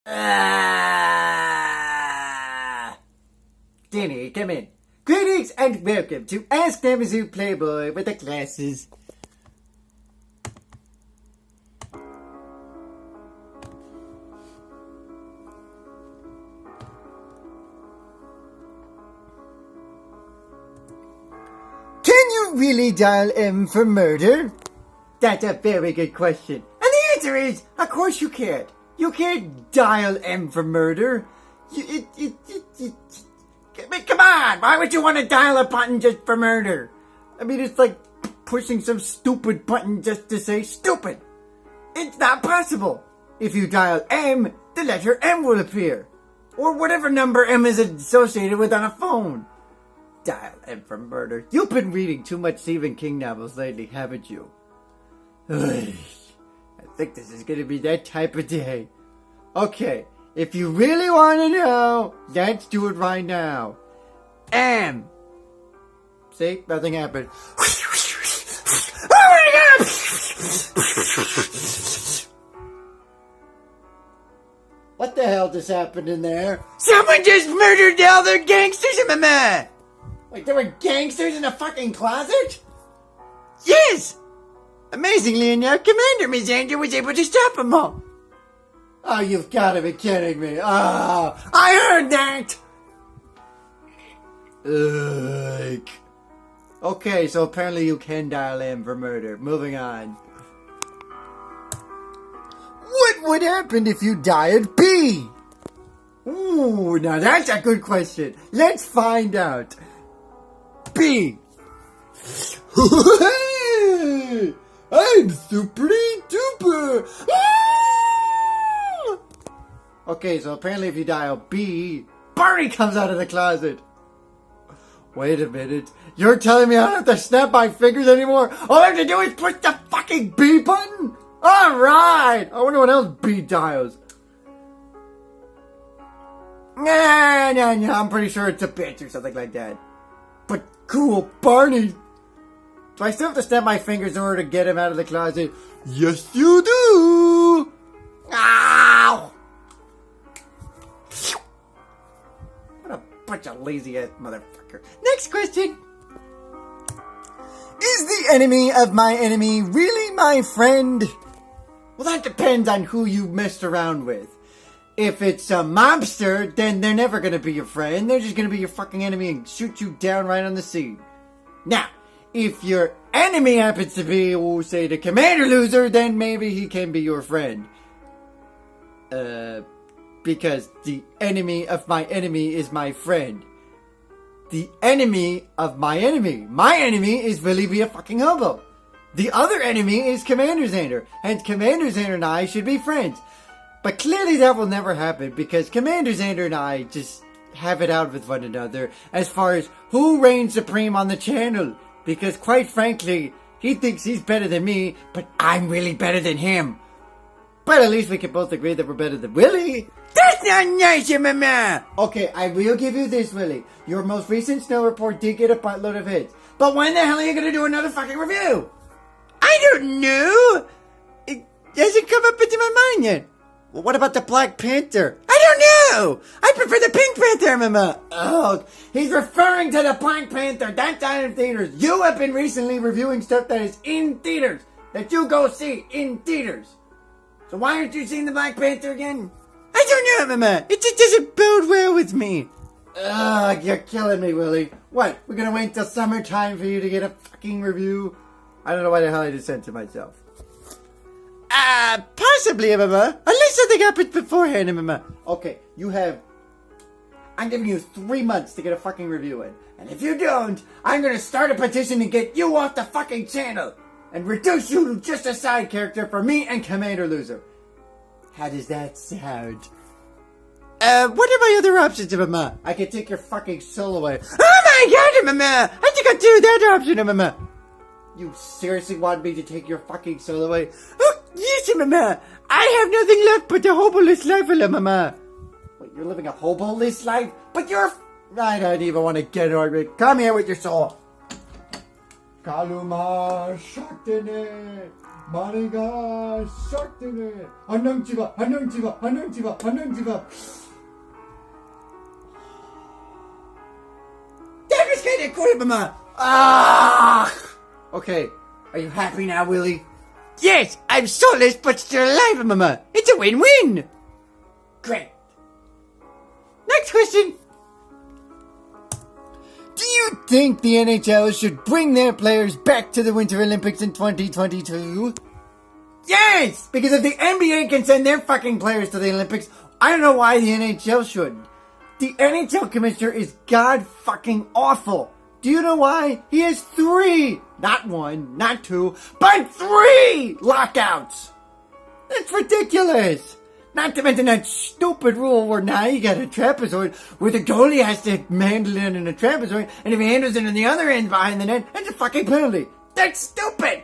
Danny, come in. Greetings and welcome to Ask the Mizzou Playboy with the Glasses. Can you really dial M for murder? That's a very good question. And the answer is, of course you can't. You can't dial M for murder. Come on, why would you want to dial a button just for murder? I mean, it's like pushing some stupid button just to say stupid. It's not possible. If you dial M, the letter M will appear. Or whatever number M is associated with on a phone. Dial M for murder. You've been reading too much Stephen King novels lately, haven't you? I think this is going to be that type of day. Okay, if you really want to know, let's do it right now. M. See? Nothing happened. Oh my God! What the hell just happened in there? Someone just murdered all their gangsters in my man! Wait, there were gangsters in a fucking closet? Yes! Amazingly enough, Commander Mizzou was able to stop them all. Oh, you've got to be kidding me. Oh, I heard that! Ugh. Okay, so apparently you can dial M for murder. Moving on. What would happen if you dialed B? Ooh, now that's a good question. Let's find out. B. I'm super duper. Okay, so apparently if you dial B, Barney comes out of the closet. Wait a minute. You're telling me I don't have to snap my fingers anymore? All I have to do is push the fucking B button? Alright! I wonder what else B dials. Nah, I'm pretty sure it's a bitch or something like that. But cool, Barney. Do I still have to snap my fingers in order to get him out of the closet? Yes, you do! Ow! What a bunch of lazy-ass motherfucker. Next question. Is the enemy of my enemy really my friend? Well, that depends on who you messed around with. If it's a mobster, then they're never going to be your friend. They're just going to be your fucking enemy and shoot you down right on the scene. Now, if your enemy happens to be, we'll say, the commander loser, then maybe he can be your friend. Because the enemy of my enemy is my friend. The enemy of my enemy is Willie be a fucking hobo. The other enemy is Commander Xander, and Commander Xander and I should be friends. But clearly that will never happen because Commander Xander and I just have it out with one another as far as who reigns supreme on the channel. Because quite frankly, he thinks he's better than me, but I'm really better than him. But at least we can both agree that we're better than Willie. That's not nice, mama! Okay, I will give you this, Willie. Your most recent snow report did get a buttload of hits. But when the hell are you going to do another fucking review? I don't know. It hasn't come up into my mind yet. Well, what about the Black Panther? I don't know! I prefer the Pink Panther, mama! Oh, he's referring to the Black Panther. That's out in theaters. You have been recently reviewing stuff that is in theaters. That you go see in theaters. So why aren't you seeing the Black Panther again? I don't know, mama. It just doesn't bode well with me. Ugh, you're killing me, Willie. What, we're gonna wait till summertime for you to get a fucking review? I don't know why the hell I just said to myself. Possibly, mama. Unless something happens beforehand, mama. Okay, I'm giving you 3 months to get a fucking review in. And if you don't, I'm gonna start a petition to get you off the fucking channel. And reduce you to just a side character for me and Commander Loser. How does that sound? What are my other options, mama? I can take your fucking soul away. Oh my god, mama! I think I'll do that option, mama. You seriously want me to take your fucking soul away? Oh, yes, mama. I have nothing left but the hobo-less life, mama. Wait, you're living a hobo-less life? But you're... I don't even want to get it. Come here with your soul. Kaluma Shaktine 마리가 시작되네. 한명 집어, 한명 집어, 한명 집어, 한명 집어. That was kind of cool, Mama. Ah! Okay, are you happy now, Willie? Yes, I'm soulless but still alive, Mama. It's a win-win. Great. Next question. Do you think the NHL should bring their players back to the Winter Olympics in 2022? Yes! Because if the NBA can send their fucking players to the Olympics, I don't know why the NHL shouldn't. The NHL commissioner is god fucking awful. Do you know why? He has 3, not 1, not 2, but 3 lockouts. That's ridiculous. Not to mention that stupid rule where now you got a trapezoid where the goalie has to handle it in a trapezoid, and if he handles it in the other end behind the net, that's a fucking penalty. That's stupid!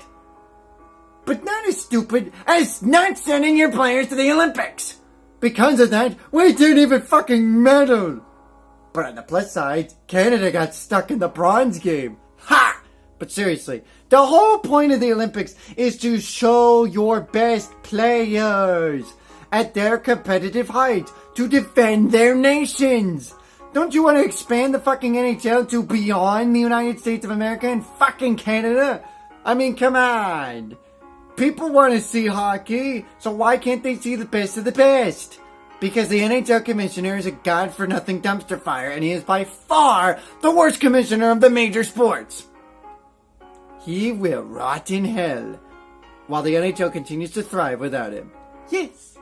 But not as stupid as not sending your players to the Olympics. Because of that, we didn't even fucking medal. But on the plus side, Canada got stuck in the bronze game. Ha! But seriously, the whole point of the Olympics is to show your best players at their competitive height to defend their nations. Don't you want to expand the fucking NHL to beyond the United States of America and fucking Canada? I mean, come on. People want to see hockey, so why can't they see the best of the best? Because the NHL commissioner is a god-for-nothing dumpster fire, and he is by far the worst commissioner of the major sports. He will rot in hell while the NHL continues to thrive without him. Yes.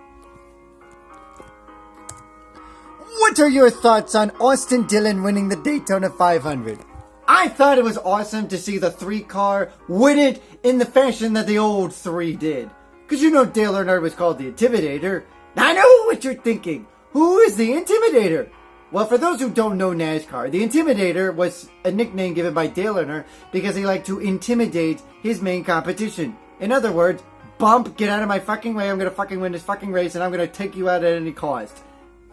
What are your thoughts on Austin Dillon winning the Daytona 500? I thought it was awesome to see the 3-car win it in the fashion that the old 3 did. Because you know Dale Earnhardt was called the Intimidator. I know what you're thinking. Who is the Intimidator? Well, for those who don't know NASCAR, the Intimidator was a nickname given by Dale Earnhardt because he liked to intimidate his main competition. In other words, bump, get out of my fucking way, I'm going to fucking win this fucking race and I'm going to take you out at any cost.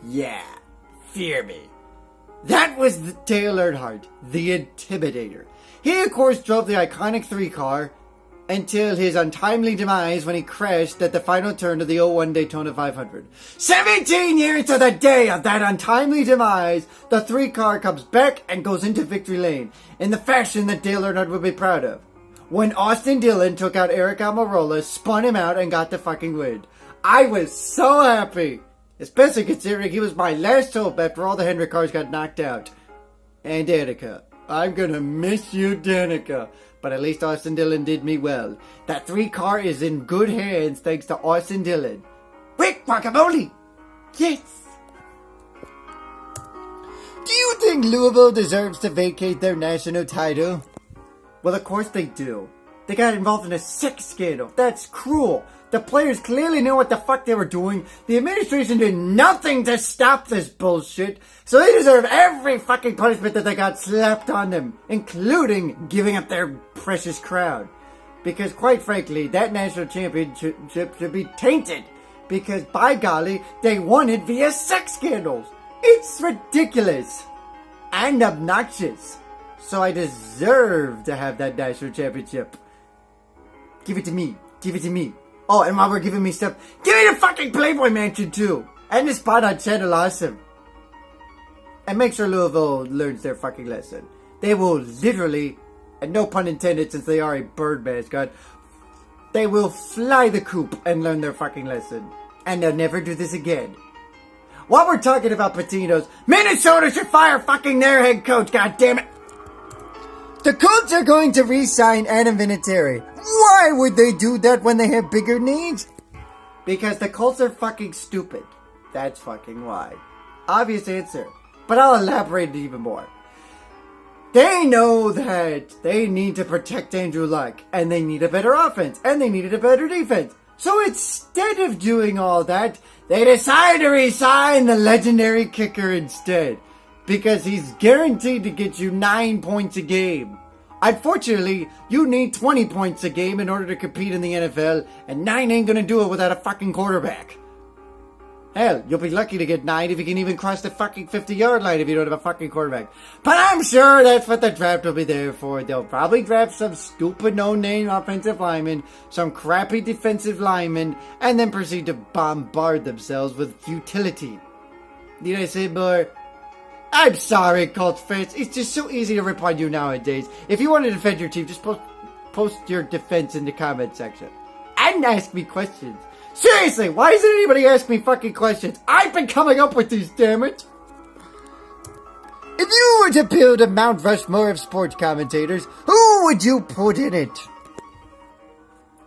Yeah. Fear me. That was the Dale Earnhardt, the Intimidator. He, of course, drove the iconic 3-car until his untimely demise when he crashed at the final turn of the 01 Daytona 500. 17 years to the day of that untimely demise, the 3-car comes back and goes into victory lane in the fashion that Dale Earnhardt would be proud of. When Austin Dillon took out Eric Almirola, spun him out, and got the fucking win. I was so happy. Especially considering he was my last hope after all the Hendrick cars got knocked out. And Danica. I'm gonna miss you, Danica. But at least Austin Dillon did me well. That 3-car is in good hands thanks to Austin Dillon. Quick, guacamole! Yes! Do you think Louisville deserves to vacate their national title? Well, of course they do. They got involved in a sex scandal. That's cruel. The players clearly knew what the fuck they were doing. The administration did nothing to stop this bullshit. So they deserve every fucking punishment that they got slapped on them, including giving up their precious crown. Because quite frankly, that national championship should be tainted. Because by golly, they won it via sex scandals. It's ridiculous. And obnoxious. So I deserve to have that national championship. Give it to me. Give it to me. Oh, and while we're giving me stuff, give me the fucking Playboy mansion too! And the spot on Channel Awesome. And make sure Louisville learns their fucking lesson. They will literally, and no pun intended since they are a bird mascot, they will fly the coop and learn their fucking lesson. And they'll never do this again. While we're talking about Patinos, Minnesota should fire fucking their head coach, goddammit! The Colts are going to re-sign Adam Vinatieri. Why would they do that when they have bigger needs? Because the Colts are fucking stupid. That's fucking why. Obvious answer. But I'll elaborate it even more. They know that they need to protect Andrew Luck. And they need a better offense. And they needed a better defense. So instead of doing all that, they decide to re-sign the legendary kicker instead. Because he's guaranteed to get you 9 points a game. Unfortunately, you need 20 points a game in order to compete in the NFL, and 9 ain't gonna do it without a fucking quarterback. Hell, you'll be lucky to get 9 if you can even cross the fucking 50-yard line if you don't have a fucking quarterback. But I'm sure that's what the draft will be there for. They'll probably draft some stupid no-name offensive lineman, some crappy defensive lineman, and then proceed to bombard themselves with futility. Did I say more? I'm sorry, Colts fans. It's just so easy to rip on you nowadays. If you want to defend your team, just post your defense in the comment section. And ask me questions. Seriously, why doesn't anybody ask me fucking questions? I've been coming up with these, damn it. If you were to build a Mount Rushmore of sports commentators, who would you put in it?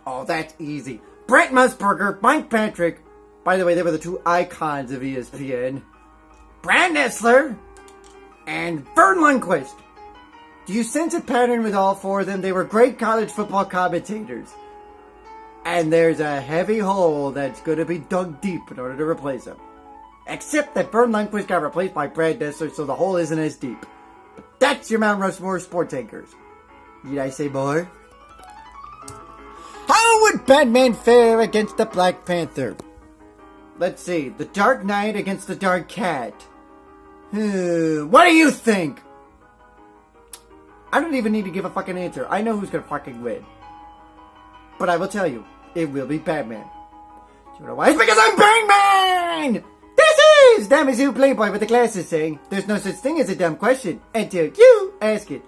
Oh, that's easy. Brent Musburger, Mike Patrick. By the way, they were the 2 icons of ESPN. Brand Nessler and Vern Lundquist. Do you sense a pattern with all 4 of them? They were great college football commentators. And there's a heavy hole that's going to be dug deep in order to replace him. Except that Vern Lundquist got replaced by Brad Nessler, so the hole isn't as deep. But that's your Mount Rushmore sports anchors. Did I say more? How would Batman fare against the Black Panther? Let's see. The Dark Knight against the Dark Cat. What do you think? I don't even need to give a fucking answer. I know who's going to fucking win. But I will tell you. It will be Batman. Do you know why? It's because I'm Batman! This is thatMizzouPlayBoy with the glasses saying, there's no such thing as a dumb question until you ask it.